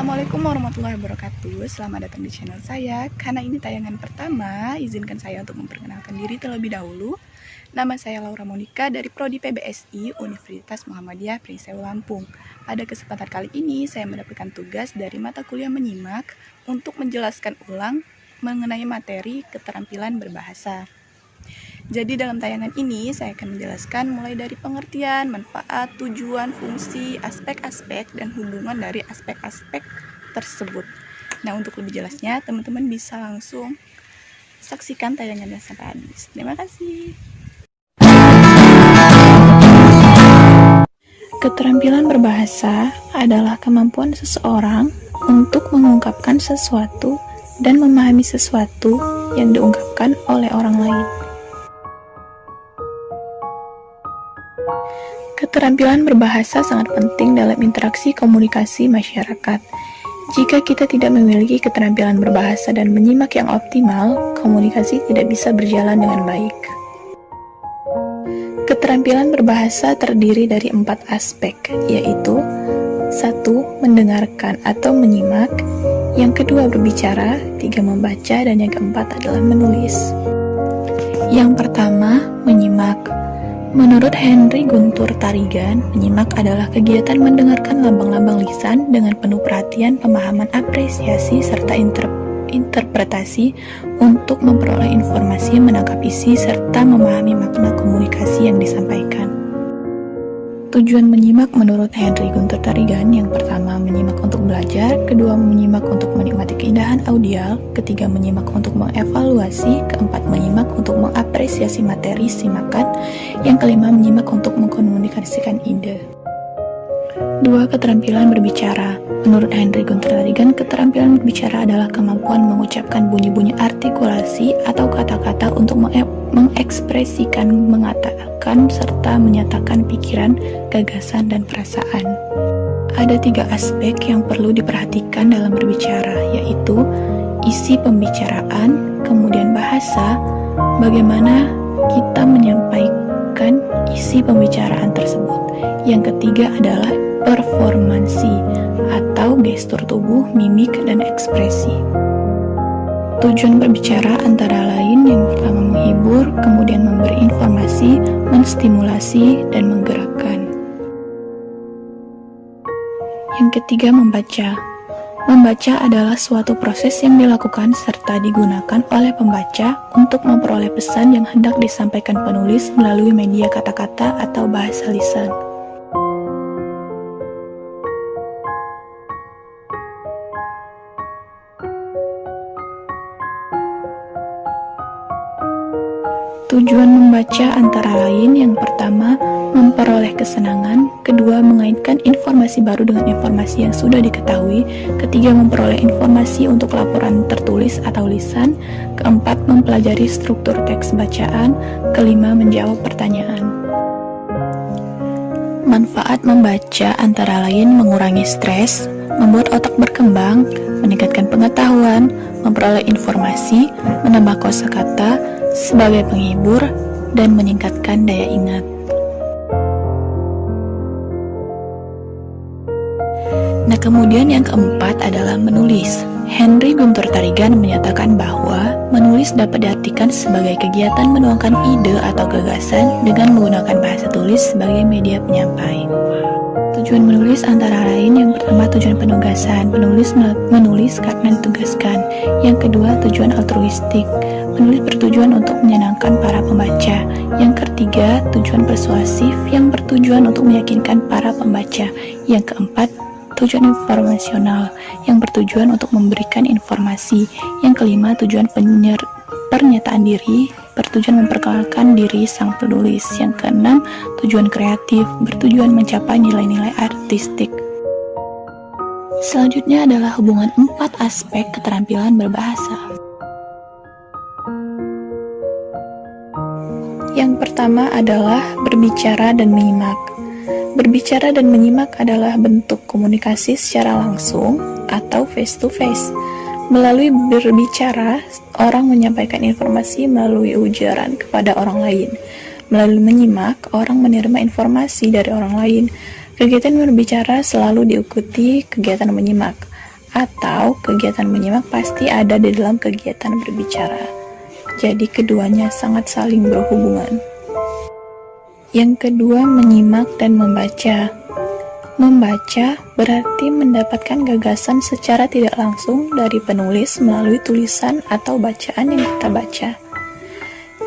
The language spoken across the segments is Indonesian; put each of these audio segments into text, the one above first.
Assalamualaikum warahmatullahi wabarakatuh. Selamat datang di channel saya. Karena ini tayangan pertama, izinkan saya untuk memperkenalkan diri terlebih dahulu. Nama saya Laura Monika dari Prodi PBSI Universitas Muhammadiyah Prinseu Lampung. Pada kesempatan kali ini, saya mendapatkan tugas dari mata kuliah menyimak untuk menjelaskan ulang mengenai materi keterampilan berbahasa. Jadi dalam tayangan ini saya akan menjelaskan mulai dari pengertian, manfaat, tujuan, fungsi, aspek-aspek, dan hubungan dari aspek-aspek tersebut. Nah, untuk lebih jelasnya teman-teman bisa langsung saksikan tayangannya sampai habis. Terima kasih. Keterampilan berbahasa adalah kemampuan seseorang untuk mengungkapkan sesuatu dan memahami sesuatu yang diungkapkan oleh orang lain. Keterampilan berbahasa sangat penting dalam interaksi komunikasi masyarakat. Jika kita tidak memiliki keterampilan berbahasa dan menyimak yang optimal, komunikasi tidak bisa berjalan dengan baik. Keterampilan berbahasa terdiri dari 4 aspek, yaitu 1. Mendengarkan atau menyimak, yang kedua berbicara, 3 membaca, dan yang keempat adalah menulis. Yang pertama, menyimak. Menurut Henry Guntur Tarigan, menyimak adalah kegiatan mendengarkan lambang-lambang lisan dengan penuh perhatian, pemahaman, apresiasi, serta interpretasi untuk memperoleh informasi, menangkap isi, serta memahami makna komunikasi yang disampaikan. Tujuan menyimak menurut Henry Guntur Tarigan, yang pertama menyimak untuk belajar, kedua menyimak untuk menikmati keindahan audial, ketiga menyimak untuk mengevaluasi, keempat menyimak untuk mengapresiasi materi simakan, yang kelima menyimak untuk mengkomunikasikan ide. 2. Keterampilan berbicara. Menurut Henry Guntur Tarigan, keterampilan berbicara adalah kemampuan mengucapkan bunyi-bunyi artikulasi atau kata-kata untuk mengekspresikan, mengatakan, serta menyatakan pikiran, gagasan, dan perasaan. Ada 3 aspek yang perlu diperhatikan dalam berbicara, yaitu isi pembicaraan, kemudian bahasa, bagaimana kita menyampaikan isi pembicaraan tersebut. Yang ketiga adalah performansi atau gestur tubuh, mimik, dan ekspresi. Tujuan berbicara antara lain yang pertama menghibur, kemudian memberi informasi, menstimulasi, dan menggerakkan. Yang ketiga, membaca. Membaca adalah suatu proses yang dilakukan serta digunakan oleh pembaca untuk memperoleh pesan yang hendak disampaikan penulis melalui media kata-kata atau bahasa lisan. Tujuan membaca antara lain yang pertama, memperoleh kesenangan, kedua, mengaitkan informasi baru dengan informasi yang sudah diketahui, ketiga, memperoleh informasi untuk laporan tertulis atau lisan, keempat, mempelajari struktur teks bacaan, kelima, menjawab pertanyaan. Manfaat membaca antara lain mengurangi stres, membuat otak berkembang, meningkatkan pengetahuan, memperoleh informasi, menambah kosakata, sebagai penghibur, dan meningkatkan daya ingat. Nah, kemudian yang keempat adalah menulis. Henry Guntur Tarigan menyatakan bahwa menulis dapat diartikan sebagai kegiatan menuangkan ide atau gagasan dengan menggunakan bahasa tulis sebagai media penyampai. Tujuan menulis antara lain yang pertama tujuan penugasan, penulis menulis karena ditugaskan. Yang kedua tujuan altruistik, penulis bertujuan untuk menyenangkan para pembaca. Yang ketiga tujuan persuasif yang bertujuan untuk meyakinkan para pembaca. Yang keempat tujuan informasional yang bertujuan untuk memberikan informasi. Yang kelima tujuan pernyataan diri bertujuan memperkenalkan diri sang penulis. Yang keenam, tujuan kreatif bertujuan mencapai nilai-nilai artistik. Selanjutnya adalah hubungan 4 aspek keterampilan berbahasa. Yang pertama adalah berbicara dan menyimak. Berbicara dan menyimak adalah bentuk komunikasi secara langsung atau face to face. Melalui berbicara, orang menyampaikan informasi melalui ujaran kepada orang lain. Melalui menyimak, orang menerima informasi dari orang lain. Kegiatan berbicara selalu diikuti kegiatan menyimak. atau kegiatan menyimak pasti ada di dalam kegiatan berbicara. Jadi keduanya sangat saling berhubungan. Yang kedua, menyimak dan membaca. Membaca berarti mendapatkan gagasan secara tidak langsung dari penulis melalui tulisan atau bacaan yang kita baca.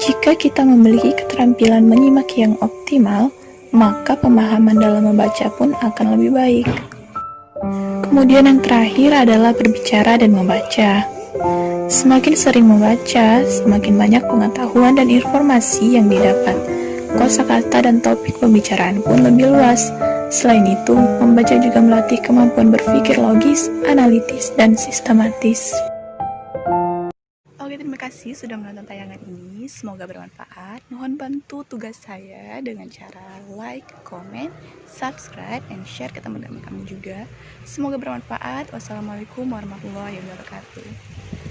Jika kita memiliki keterampilan menyimak yang optimal, maka pemahaman dalam membaca pun akan lebih baik. Kemudian yang terakhir adalah berbicara dan membaca. Semakin sering membaca, semakin banyak pengetahuan dan informasi yang didapat. Kosakata dan topik pembicaraan pun lebih luas. Selain itu, membaca juga melatih kemampuan berpikir logis, analitis, dan sistematis. Oke, terima kasih sudah menonton tayangan ini. Semoga bermanfaat. Mohon bantu tugas saya dengan cara like, comment, subscribe, and share ke teman-teman kamu juga. Semoga bermanfaat. Wassalamualaikum warahmatullahi wabarakatuh.